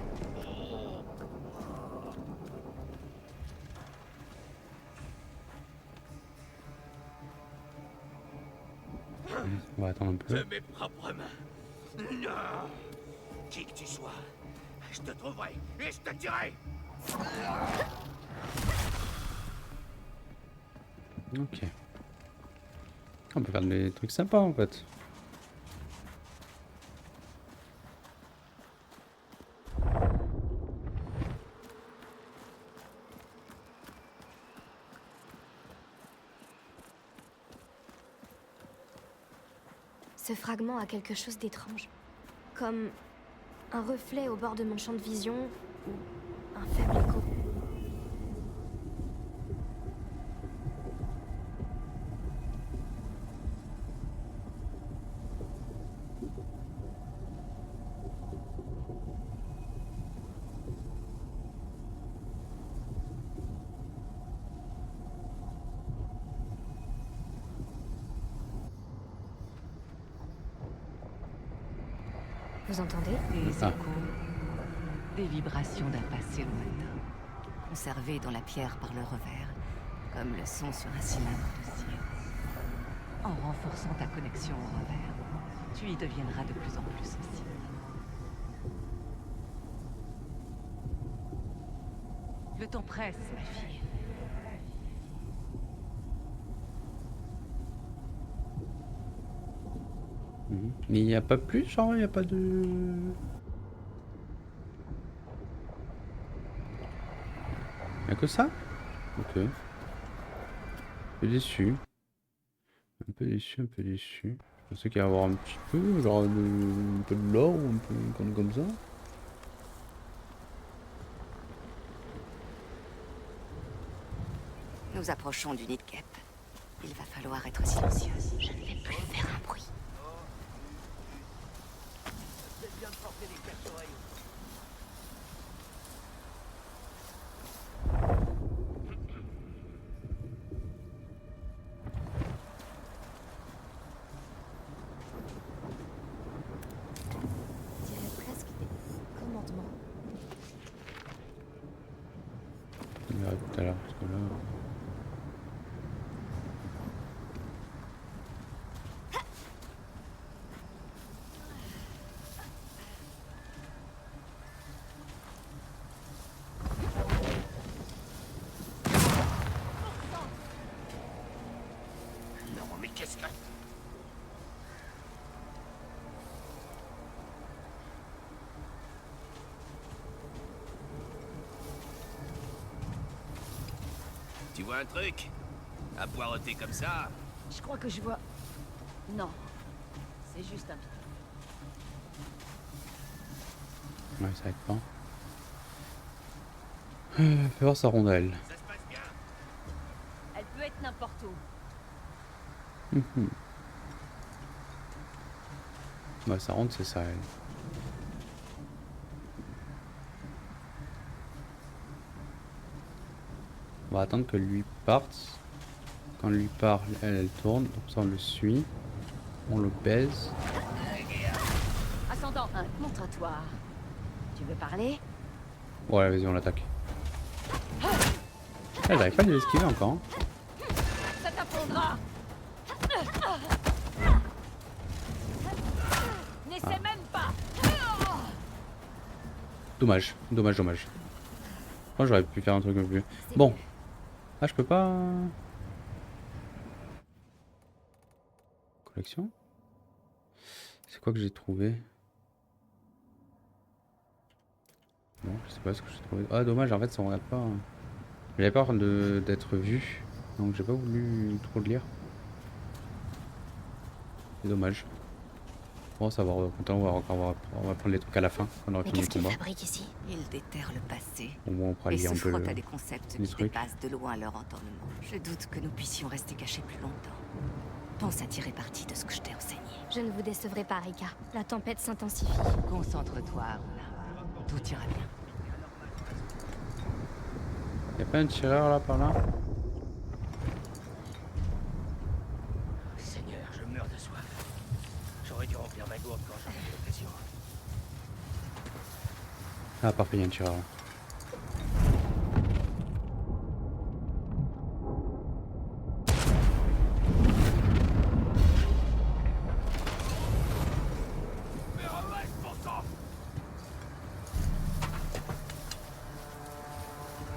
A: On va attendre un peu.
D: De mes propres mains. Non! Qui que tu sois, je te trouverai et je te tuerai!
A: Ok. On peut faire des trucs sympas en fait.
C: Ce fragment a quelque chose d'étrange. Comme un reflet au bord de mon champ de vision ou un faible écho. Vous entendez?
B: Des
A: Ah.
B: échos, des vibrations d'un passé lointain, conservées dans la pierre par le revers, comme le son sur un cylindre de cire. En renforçant ta connexion au revers, tu y deviendras de plus en plus sensible. Le temps presse, ma fille.
A: Mais il n'y a pas plus, genre, il n'y a pas de... Il n'y a que ça? Ok. Un peu déçu. Un peu déçu, un peu déçu. Je pensais qu'il y allait y avoir un petit peu, genre un peu de lore ou un peu comme ça.
B: Nous approchons du nid de guêpe. Il va falloir être silencieuse. Je ne vais plus faire un bruit.
C: On dirait presque des commandements.
A: On verra tout à l'heure, parce que là...
D: Non, mais qu'est-ce que... Tu vois un truc? À poireauter comme ça?
G: Je crois que je vois... Non. C'est juste un piton.
A: Ouais, ça aide pas. Fais voir sa rondelle.
D: Ça se passe bien?
G: Elle peut être n'importe où.
A: Ouais, ça rentre, c'est ça, elle. On va attendre que lui parte. Quand lui parle, elle tourne. Donc ça, on le suit. On le baise.
G: Ascendant 1, montre-toi. Tu veux parler?
A: Ouais, vas-y, on l'attaque. J'arrive pas à l'esquiver encore. Hein.
G: Ça t'apprendra. N'essaie même pas.
A: Dommage, dommage, dommage. Moi, j'aurais pu faire un truc un peu plus. Bon. Ah, je peux pas... Collection? C'est quoi que j'ai trouvé? Non, je sais pas ce que j'ai trouvé. Ah, dommage, en fait, ça on regarde pas. J'avais peur d'être vu. Donc, j'ai pas voulu trop le lire. C'est dommage. Bon, ça va, on va prendre les trucs à la fin. On aura
C: Mais
A: fini
C: qu'est-ce
A: le
C: qu'il
A: combat.
C: fabrique ici?
B: Il déterre le passé
A: Au moins, on pourra
B: et
A: lire
B: se
A: un peu
B: frotte
A: le...
B: à des concepts
A: les
B: qui
A: trucs.
B: dépassent de loin leur entendement. Je doute que nous puissions rester cachés plus longtemps. Pense à tirer parti de ce que je t'ai enseigné.
C: Je ne vous décevrai pas, Rika. La tempête s'intensifie.
B: Concentre-toi, Aruna. Tout ira bien.
A: Y'a pas un tireur là par là?
D: Seigneur, je meurs de soif. J'aurais dû remplir ma gourde quand j'en avais l'occasion.
A: Ah, parfait, y'a un tireur là.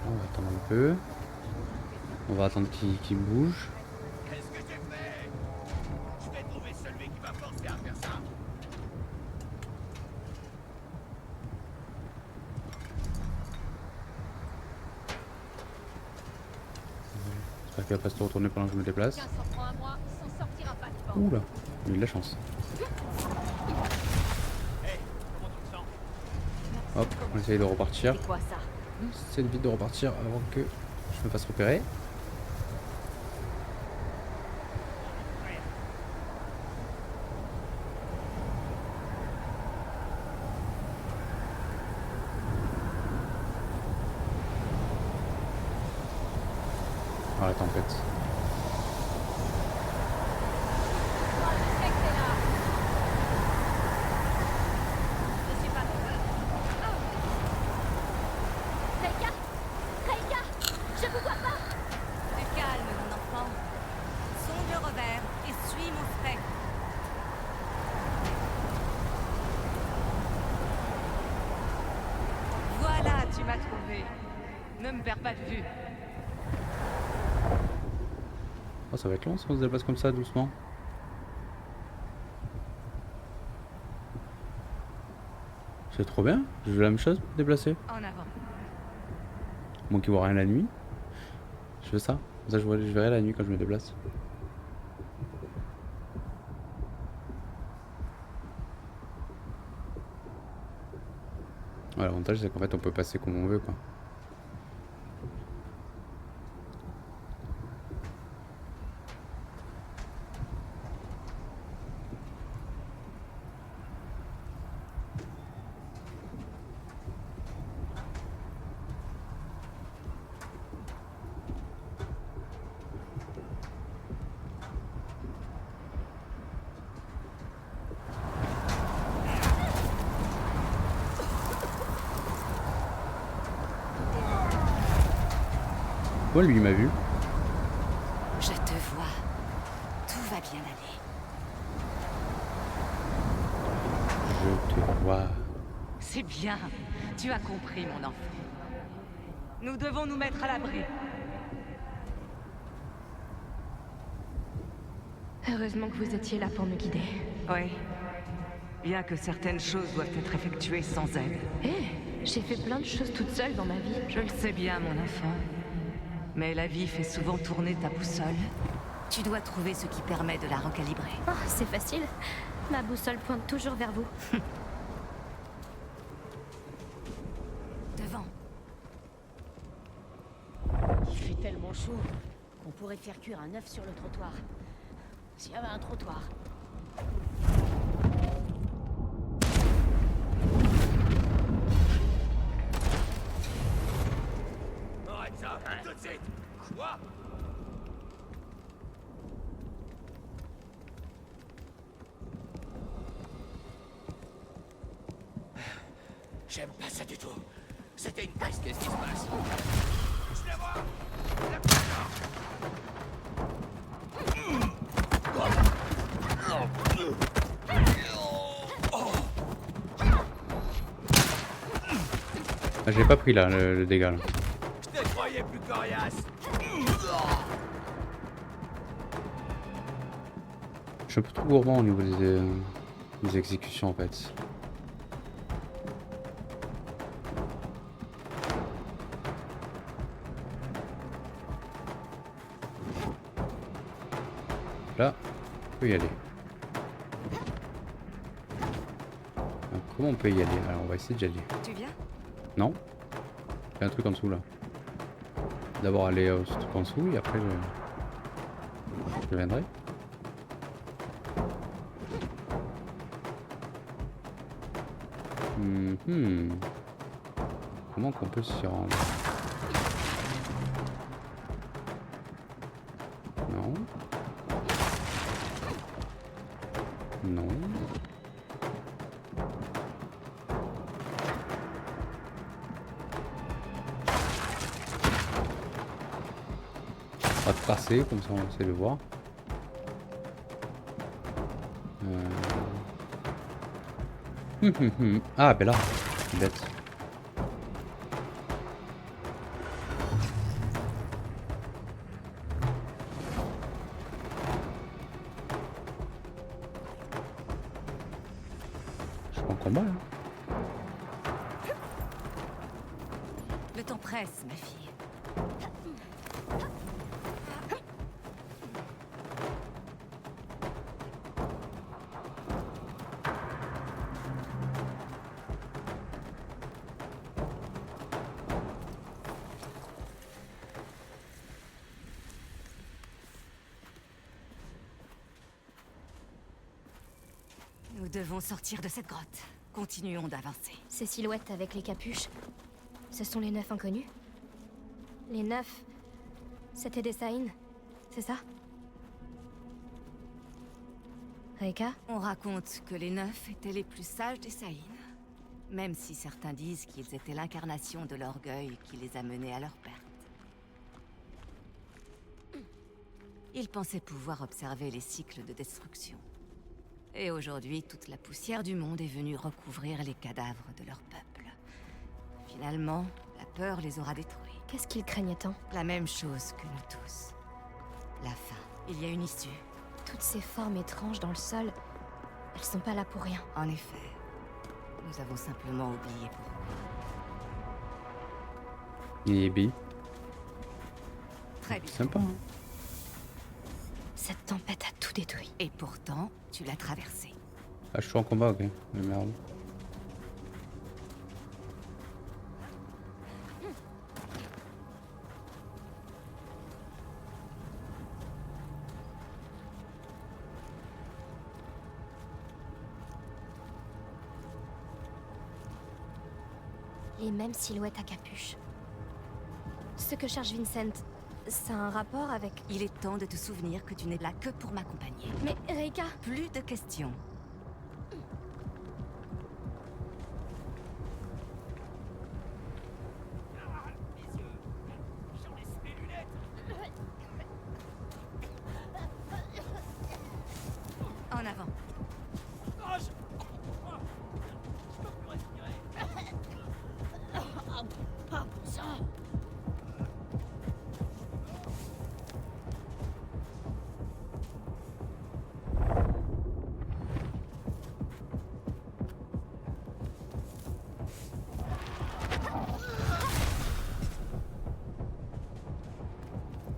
A: On va attendre un peu. On va attendre qu'il bouge.
D: Qu'est-ce que j'ai fait? Je vais trouver celui qui m'a forcé à faire ça.
A: J'espère qu'il va pas se retourner pendant que je me déplace.
G: S'en prend à moi, il s'en sortira pas de force.
A: Oula, il a eu de la chance. Hop, on essaye de repartir.
G: C'est quoi ça?
A: C'est vite de repartir avant que je me fasse repérer. Ah, la tempête.
G: Je suis pas
C: Reika! Reika! Je vous vois pas!
B: Du calme, mon enfant. Sonde le revers et suis mon spectre. Voilà, tu m'as trouvé. Ne me perds pas de vue.
A: Oh, ça va être long si on se déplace comme ça doucement. C'est trop bien, je veux la même chose pour me déplacer.
B: En avant.
A: Moi qui vois rien la nuit. Je veux ça. Comme ça je verrai la nuit quand je me déplace. Ouais, l'avantage c'est qu'en fait on peut passer comme on veut quoi. Pourquoi lui il m'a vu?
B: Je te vois. Tout va bien aller.
A: Je te vois.
B: C'est bien. Tu as compris, mon enfant. Nous devons nous mettre à l'abri.
C: Heureusement que vous étiez là pour me guider.
B: Oui. Bien que certaines choses doivent être effectuées sans aide.
C: J'ai fait plein de choses toute seule dans ma vie.
B: Je le sais bien, mon enfant. Mais la vie fait souvent tourner ta boussole. Tu dois trouver ce qui permet de la recalibrer.
C: Oh, c'est facile. Ma boussole pointe toujours vers vous.
B: Devant.
G: Il fait tellement chaud qu'on pourrait faire cuire un œuf sur le trottoir. S'il y avait un trottoir.
D: Arrête ça, tout de suite. Quoi? J'aime pas ça du tout. C'était une peste, qu'est-ce qui se passe? Je la vois. La
A: Ah, j'ai pas pris là le dégât là.
D: Je te croyais plus coriace.
A: Je suis un peu trop gourmand au niveau des exécutions en fait. Là, on peut y aller. Alors, comment on peut y aller? Alors on va essayer d'y aller.
B: Tu viens?
A: Non? Il y a un truc en dessous là. D'abord aller au truc en dessous et après je viendrai. Comment qu'on peut s'y rendre? Non. Non. On va passer comme ça on essaie de voir. Ah ben là, c'est bête. Je suis en combat là.
B: Le temps presse, ma fille. Nous devons sortir de cette grotte. Continuons d'avancer.
C: Ces silhouettes avec les capuches, ce sont les 9 inconnus? Les 9, c'était des Saïns, c'est ça? Reika?
B: On raconte que les 9 étaient les plus sages des Saïns. Même si certains disent qu'ils étaient l'incarnation de l'orgueil qui les a menés à leur perte. Ils pensaient pouvoir observer les cycles de destruction. Et aujourd'hui, toute la poussière du monde est venue recouvrir les cadavres de leur peuple. Finalement, la peur les aura détruits.
C: Qu'est-ce qu'ils craignaient tant?
B: La même chose que nous tous. La fin. Il y a une issue.
C: Toutes ces formes étranges dans le sol, elles sont pas là pour rien.
B: En effet. Nous avons simplement oublié pourquoi.
A: Yébi.
B: Très bien.
A: Sympa, hein.
C: Cette tempête a tout détruit.
B: Et pourtant, tu l'as traversée.
A: Ah, je suis en combat, ok. Mais merde.
C: Les mêmes silhouettes à capuche. Ce que cherche Vincent, ça a un rapport avec...
B: Il est temps de te souvenir que tu n'es là que pour m'accompagner.
C: Mais Reika,
B: Plus de questions. En avant.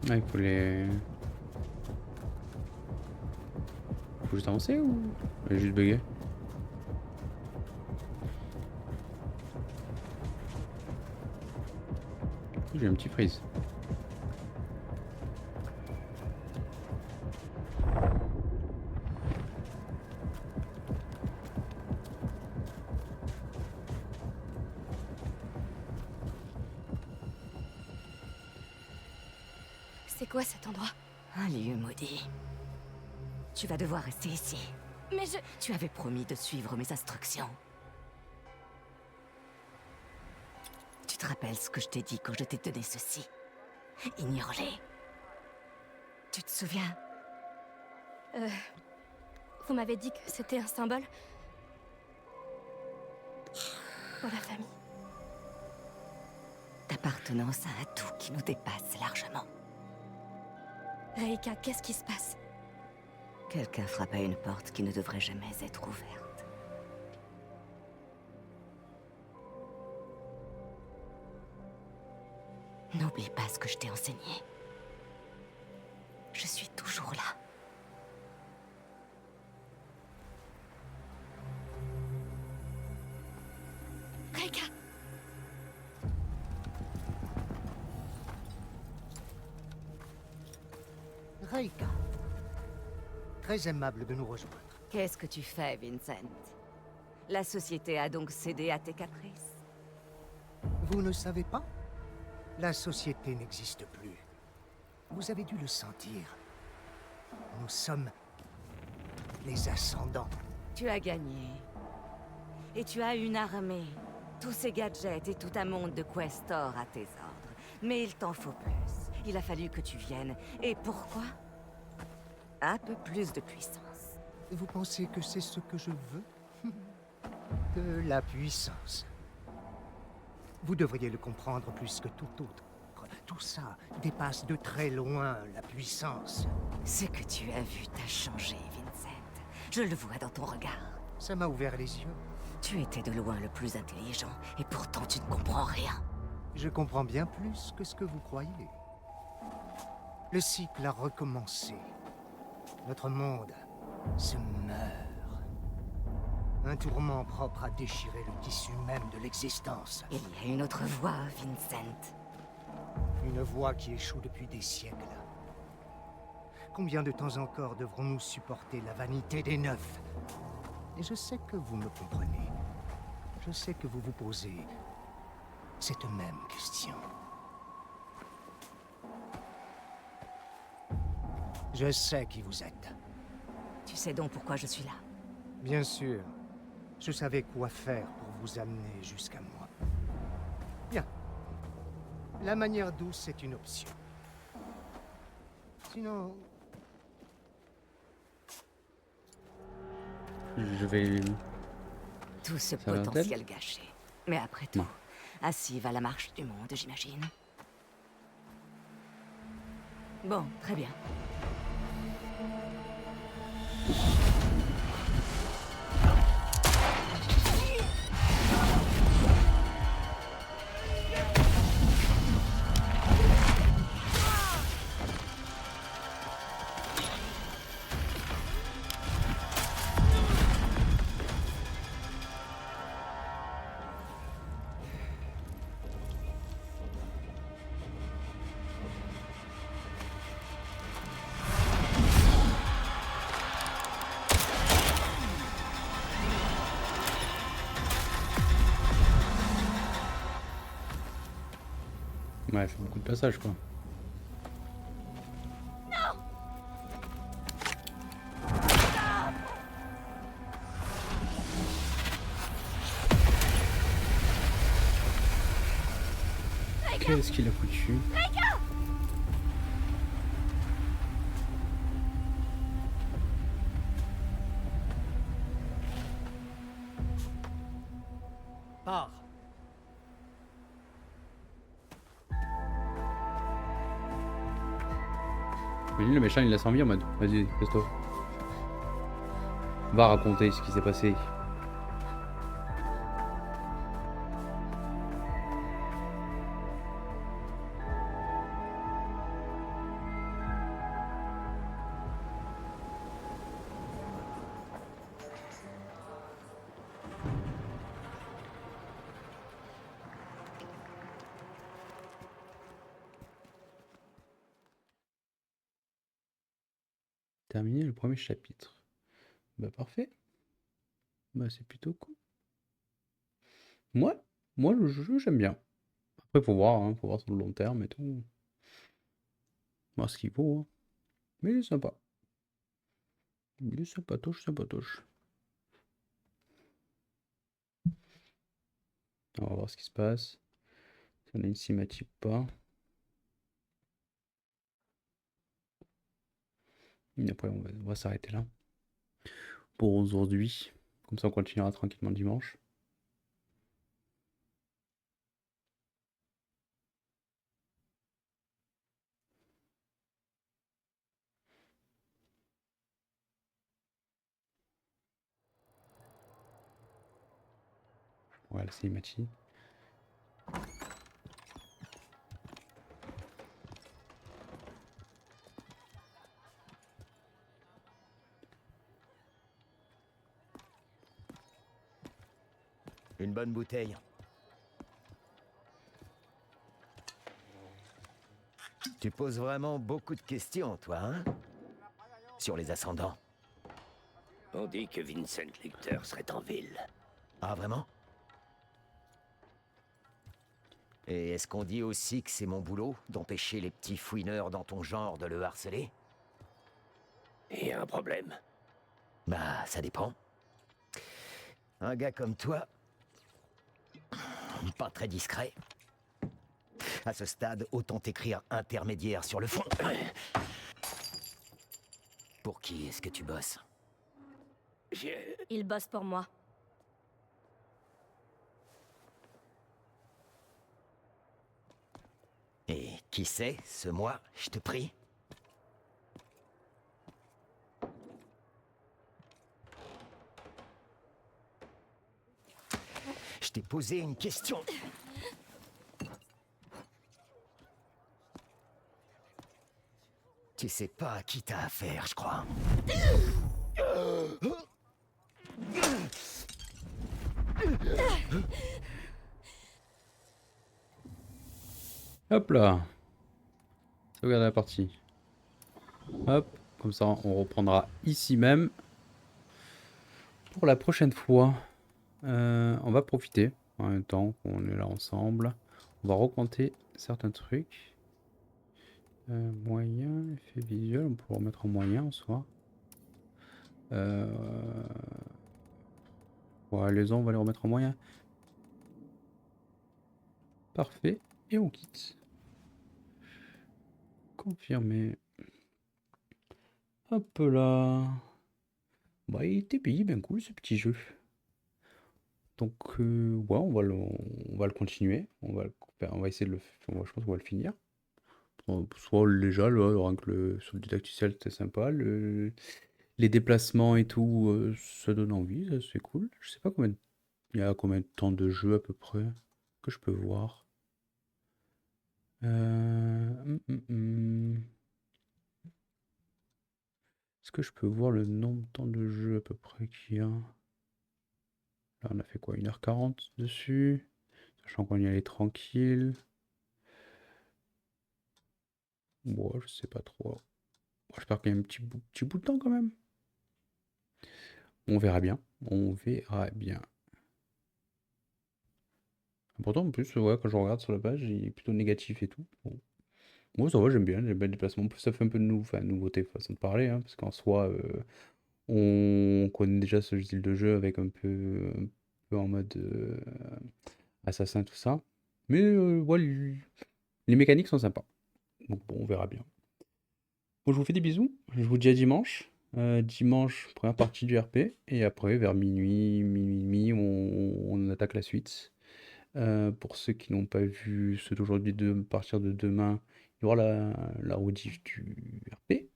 A: Ah, il faut les... Faut juste avancer ou... Il est juste bugué. J'ai un petit freeze.
C: c'est quoi cet endroit?
B: Un lieu maudit. Tu vas devoir rester ici.
C: Mais je...
B: Tu avais promis de suivre mes instructions. Tu te rappelles ce que je t'ai dit quand je t'ai donné ceci? Ignore-les. Tu te souviens?
C: Vous m'avez dit que c'était un symbole pour la famille.
B: D'appartenance à un tout qui nous dépasse largement.
C: Reika, qu'est-ce qui se passe?
B: Quelqu'un frappe à une porte qui ne devrait jamais être ouverte. N'oublie pas ce que je t'ai enseigné. Je suis toujours là.
C: Reika!
H: Reika. Très aimable de nous rejoindre.
B: Qu'est-ce que tu fais, Vincent? La société a donc cédé à tes caprices?
H: Vous ne savez pas? La société n'existe plus. Vous avez dû le sentir. Nous sommes les ascendants.
B: Tu as gagné. Et tu as une armée. Tous ces gadgets et tout un monde de questors à tes ordres. Mais il t'en faut plus. Il a fallu que tu viennes. Et pourquoi? Un peu plus de puissance.
H: Vous pensez que c'est ce que je veux? De la puissance. Vous devriez le comprendre plus que tout autre. Tout ça dépasse de très loin la puissance.
B: Ce que tu as vu t'a changé, Vincent. Je le vois dans ton regard.
H: Ça m'a ouvert les yeux.
B: Tu étais de loin le plus intelligent, et pourtant tu ne comprends rien.
H: Je comprends bien plus que ce que vous croyez. Le cycle a recommencé. Notre monde se meurt. Un tourment propre à déchirer le tissu même de l'existence.
B: Il y a une autre voie, Vincent.
H: Une voie qui échoue depuis des siècles. Combien de temps encore devrons-nous supporter la vanité des neufs? Et je sais que vous me comprenez. Je sais que vous vous posez cette même question. Je sais qui vous êtes.
B: Tu sais donc pourquoi je suis là.
H: Bien sûr. Je savais quoi faire pour vous amener jusqu'à moi. Bien. La manière douce est une option. Sinon...
A: Je vais...
B: Tout ce
A: Ça va,
B: potentiel gâché. Mais après tout,
A: Non.
B: ainsi va la marche du monde, j'imagine. Bon, très bien.
A: Ouais, elle fait beaucoup de passages quoi. Qu'est-ce qu'il a foutu?
H: Pars.
A: Imagine le méchant il laisse en vie en mode vas-y, casse-toi. Va raconter ce qui s'est passé. Terminer le premier chapitre. Bah parfait. Bah c'est plutôt cool. Moi le jeu j'aime bien. Après faut voir, hein, faut voir sur le long terme et tout. Voir ce qu'il faut. Hein. Mais il est sympa. Il est sympatoche, sympatoche. On va voir ce qui se passe. Si on a une cinématique ou pas. Et après on va s'arrêter là. Pour aujourd'hui. Comme ça on continuera tranquillement dimanche. Voilà, cinématique.
I: Une bonne bouteille. Tu poses vraiment beaucoup de questions, toi, hein? Sur les ascendants.
D: On dit que Vincent Lecter serait en ville.
I: Ah, vraiment? Et est-ce qu'on dit aussi que c'est mon boulot d'empêcher les petits fouineurs dans ton genre de le harceler?
D: Et un problème.
I: Bah, ça dépend. Un gars comme toi... pas très discret. À ce stade, autant t'écrire intermédiaire sur le fond. Pour qui est-ce que tu bosses?
C: Il bosse pour moi.
I: Et qui c'est, ce moi, je te prie? Je t'ai posé une question. Tu sais pas à qui t'as affaire, je crois.
A: Hop là. Sauvegarde la partie. Hop. Comme ça on reprendra ici même. Pour la prochaine fois. On va profiter. En même temps qu'on est là ensemble. On va recompter certains trucs. Moyen, effet visuel. On peut le remettre en moyen en soi. Ouais, les uns on va les remettre en moyen. Parfait. Et on quitte. Confirmer. Hop là. Bah il était bien cool ce petit jeu. Donc ouais on va le continuer. On va essayer de le faire. Je pense qu'on va le finir. Soit déjà, là, rien que sur le didacticiel, c'était sympa. Les déplacements et tout, ça donne envie, ça, c'est cool. Je sais pas il y a combien de temps de jeu à peu près que je peux voir. Est-ce que je peux voir le nombre de temps de jeu à peu près qu'il y a? Là, on a fait quoi? 1h40 dessus, sachant qu'on y allait tranquille. Bon, je sais pas trop. Bon, j'espère qu'il y a un petit bout de temps quand même. On verra bien. On verra bien. Pourtant, en plus, ouais, quand je regarde sur la page, il est plutôt négatif et tout. Bon. Moi, ça va, j'aime bien le déplacement. En plus, ça fait un peu de nouveauté, façon de parler, hein, parce qu'en soi, on connaît déjà ce style de jeu avec un peu en mode assassin, tout ça. Mais ouais, les mécaniques sont sympas. Donc bon, on verra bien. Bon, je vous fais des bisous. Je vous dis à dimanche. Dimanche, première partie du RP. Et après, vers minuit et demi, on attaque la suite. Pour ceux qui n'ont pas vu ceux d'aujourd'hui, à partir de demain, il y aura la rediff du RP.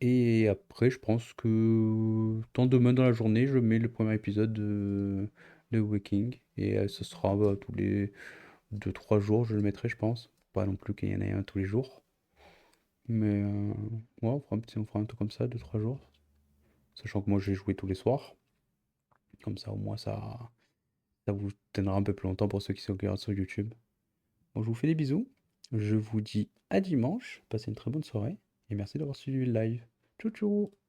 A: Et après, je pense que tant demain dans la journée, je mets le premier épisode de Waking. Et ce sera tous les 2-3 jours, je le mettrai, je pense. Pas non plus qu'il y en ait un tous les jours. Mais ouais, on fera un truc comme ça, 2-3 jours. Sachant que moi, j'ai joué tous les soirs. Comme ça, au moins, ça vous tiendra un peu plus longtemps pour ceux qui sont regardent sur YouTube. Bon, je vous fais des bisous. Je vous dis à dimanche. Passez une très bonne soirée. Et merci d'avoir suivi le live. Tchou tchou!